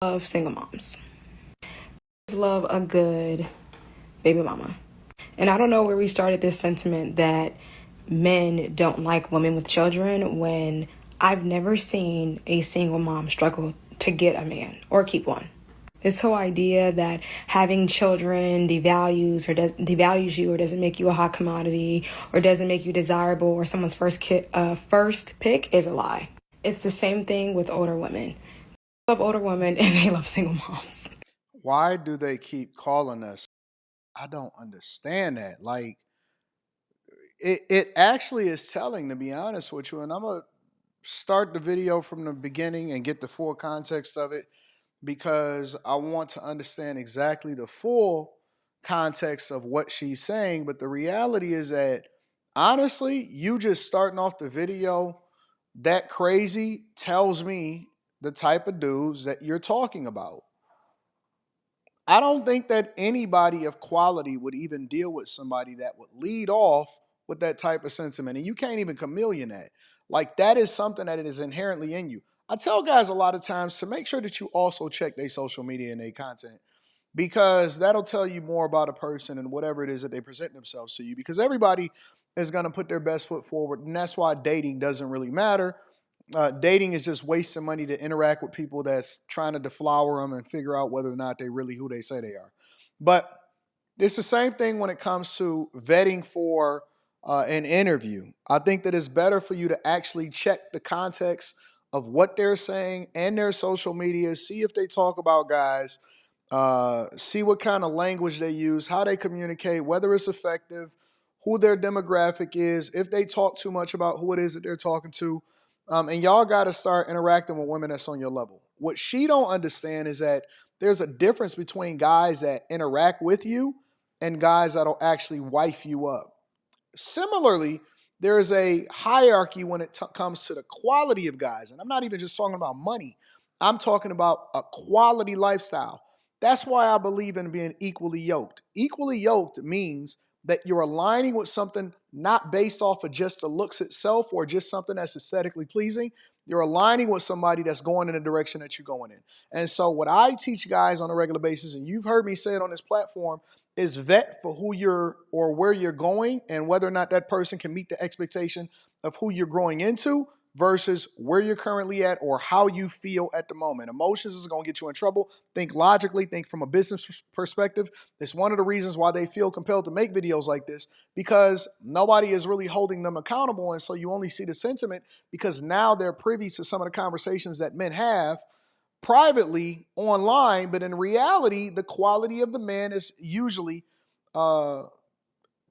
Love single moms. Just love a good baby mama. And I don't know where we started this sentiment that men don't like women with children when I've never seen a single mom struggle to get a man or keep one. This whole idea that having children devalues you or doesn't make you a hot commodity or doesn't make you desirable or someone's first pick is a lie. It's the same thing with older women. They love older women and they love single moms. Why do they keep calling us? I don't understand that. Like, it actually is telling, to be honest with you. And I'm going to start the video from the beginning and get the full context of it because I want to understand exactly the full context of what she's saying. But the reality is that, honestly, you just starting off the video that crazy tells me the type of dudes that you're talking about. I don't think that anybody of quality would even deal with somebody that would lead off with that type of sentiment. And you can't even chameleon that. Like, that is something that is inherently in you. I tell guys a lot of times to make sure that you also check their social media and their content because that'll tell you more about a person and whatever it is that they present themselves to you. Because everybody is going to put their best foot forward. And that's why dating doesn't really matter. Dating is just wasting money to interact with people that's trying to deflower them and figure out whether or not they really who they say they are. But it's the same thing when it comes to vetting for an interview. I think that it's better for you to actually check the context of what they're saying and their social media, see if they talk about guys, see what kind of language they use, how they communicate, whether it's effective, who their demographic is, if they talk too much about who it is that they're talking to. And y'all got to start interacting with women that's on your level. What she don't understand is that there's a difference between guys that interact with you and guys that'll actually wife you up. Similarly, there is a hierarchy when it comes to the quality of guys. And I'm not even just talking about money. I'm talking about a quality lifestyle. That's why I believe in being equally yoked. Equally yoked means that you're aligning with something not based off of just the looks itself or just something that's aesthetically pleasing. You're aligning with somebody that's going in the direction that you're going in. And so what I teach guys on a regular basis, and you've heard me say it on this platform, is vet for who you're or where you're going and whether or not that person can meet the expectation of who you're growing into versus where you're currently at or how you feel at the moment. Emotions is going to get you in trouble. Think logically, think from a business perspective. It's one of the reasons why they feel compelled to make videos like this because nobody is really holding them accountable. And so you only see the sentiment because now they're privy to some of the conversations that men have privately online, but in reality, the quality of the man is usually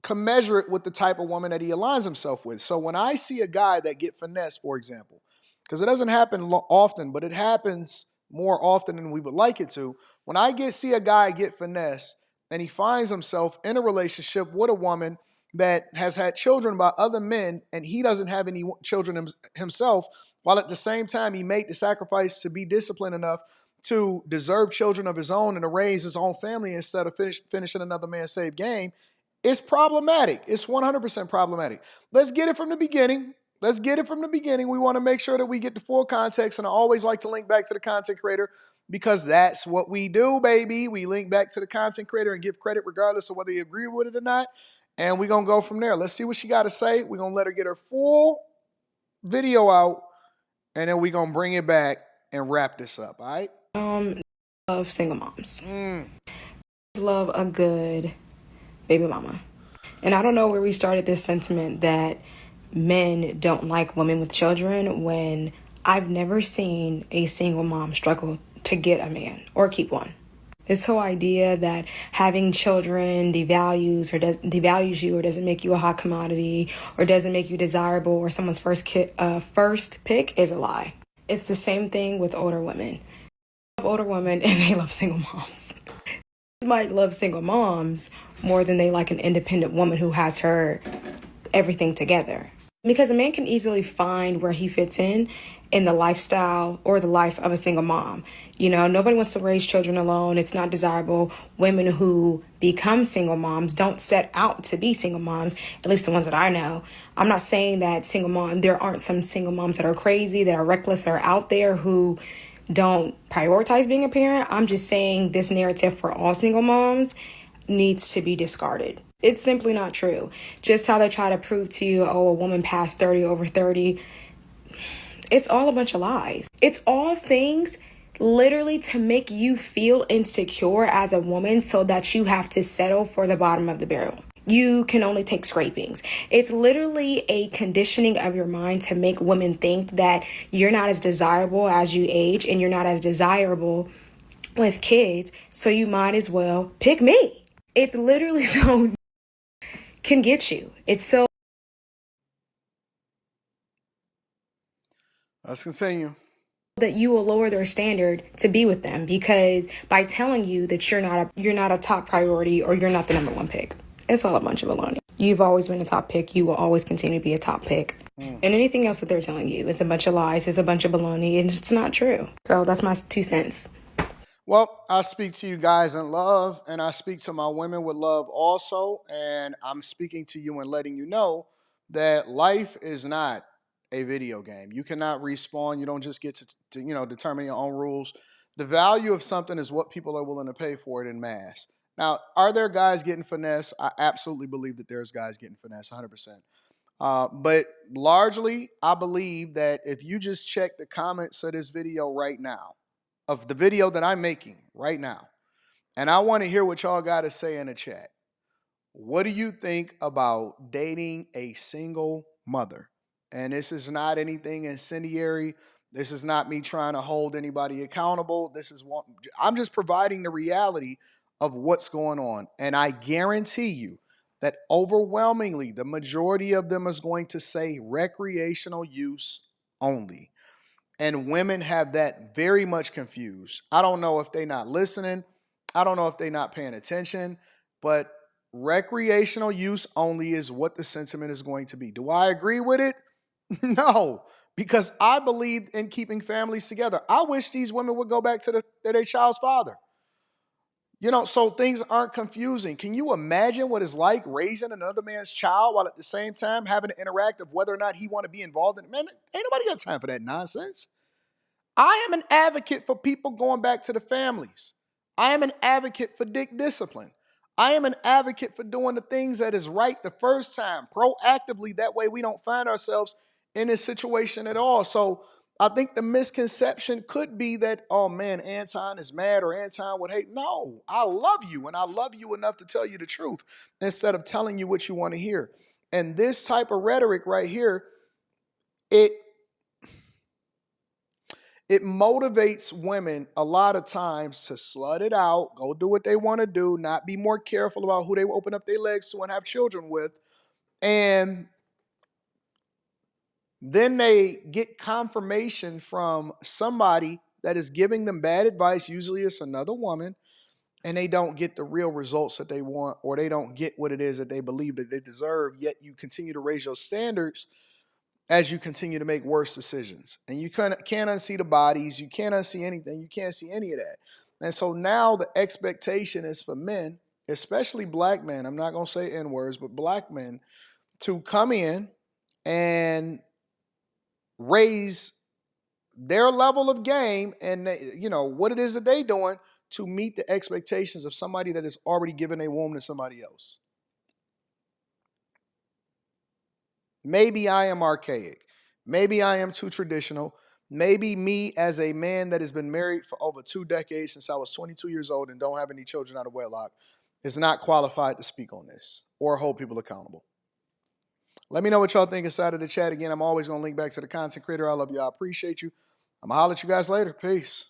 commensurate with the type of woman that he aligns himself with. So when I see a guy that get finessed, for example, because it doesn't happen often, but it happens more often than we would like it to. When I see a guy get finessed and he finds himself in a relationship with a woman that has had children by other men and he doesn't have any children himself, while at the same time he made the sacrifice to be disciplined enough to deserve children of his own and to raise his own family instead of finishing another man's saved game, it's problematic. It's 100% problematic. Let's get it from the beginning. Let's get it from the beginning. We want to make sure that we get the full context, and I always like to link back to the content creator because that's what we do, baby. We link back to the content creator and give credit regardless of whether you agree with it or not, and we're going to go from there. Let's see what she got to say. We're going to let her get her full video out, and then we're going to bring it back and wrap this up, all right? Love single moms. Just love a good baby mama. And I don't know where we started this sentiment that men don't like women with children when I've never seen a single mom struggle to get a man or keep one. This whole idea that having children devalues you or doesn't make you a hot commodity or doesn't make you desirable or someone's first pick is a lie. It's the same thing with older women. They love older women and they love single moms. Might love single moms more than they like an independent woman who has her everything together. Because a man can easily find where he fits in the lifestyle or the life of a single mom. You know, nobody wants to raise children alone. It's not desirable. Women who become single moms don't set out to be single moms, at least the ones that I know. I'm not saying that there aren't some single moms that are crazy, that are reckless, that are out there who don't prioritize being a parent. I'm just saying this narrative for all single moms needs to be discarded. It's simply not true. Just how they try to prove to you, oh, a woman past 30 over 30, it's all a bunch of lies. It's all things literally to make you feel insecure as a woman so that you have to settle for the bottom of the barrel. You can only take scrapings. It's literally a conditioning of your mind to make women think that you're not as desirable as you age and you're not as desirable with kids, so you might as well pick me. It's literally so can get you. It's so Let's continue. that you will lower their standard to be with them because by telling you that you're not a top priority or you're not the number one pick. It's all a bunch of baloney. You've always been a top pick. You will always continue to be a top pick. And anything else that they're telling you is a bunch of lies, it's a bunch of baloney, and it's not true. So that's my 2 cents. Well, I speak to you guys in love, and I speak to my women with love also. And I'm speaking to you and letting you know that life is not a video game. You cannot respawn. You don't just get to determine your own rules. The value of something is what people are willing to pay for it in mass. Now, are there guys getting finesse? I absolutely believe that there's guys getting finesse, 100%. But largely, I believe that if you just check the comments of this video right now, of the video that I'm making right now, and I want to hear what y'all got to say in the chat. What do you think about dating a single mother? And this is not anything incendiary. This is not me trying to hold anybody accountable. I'm just providing the reality of what's going on. And I guarantee you that overwhelmingly the majority of them is going to say recreational use only. And women have that very much confused. I don't know if they're not listening. I don't know if they're not paying attention, but recreational use only is what the sentiment is going to be. Do I agree with it? No, because I believe in keeping families together. I wish these women would go back to their child's father. So things aren't confusing. Can you imagine what it's like raising another man's child while at the same time having to interact of whether or not he want to be involved in it? Man, ain't nobody got time for that nonsense. I am an advocate for people going back to the families. I am an advocate for dick discipline. I am an advocate for doing the things that is right the first time, proactively. That way we don't find ourselves in this situation at all. So I think the misconception could be that, oh man, Anton is mad or Anton would hate. No, I love you and I love you enough to tell you the truth instead of telling you what you want to hear. And this type of rhetoric right here, it motivates women a lot of times to slut it out, go do what they want to do, not be more careful about who they open up their legs to and have children with. And then they get confirmation from somebody that is giving them bad advice. Usually it's another woman, and they don't get the real results that they want, or they don't get what it is that they believe that they deserve, yet you continue to raise your standards as you continue to make worse decisions. And you can't unsee the bodies. You can't unsee anything. You can't see any of that. And so now the expectation is for men, especially black men, I'm not going to say N-words, but black men, to come in and raise their level of game and what it is that they doing to meet the expectations of somebody that has already given a womb to somebody else. Maybe I am archaic. Maybe I am too traditional. Maybe me as a man that has been married for over 2 decades since I was 22 years old and don't have any children out of wedlock is not qualified to speak on this or hold people accountable. Let me know what y'all think inside of the chat. Again, I'm always going to link back to the content creator. I love you. I appreciate you. I'm going to holler at you guys later. Peace.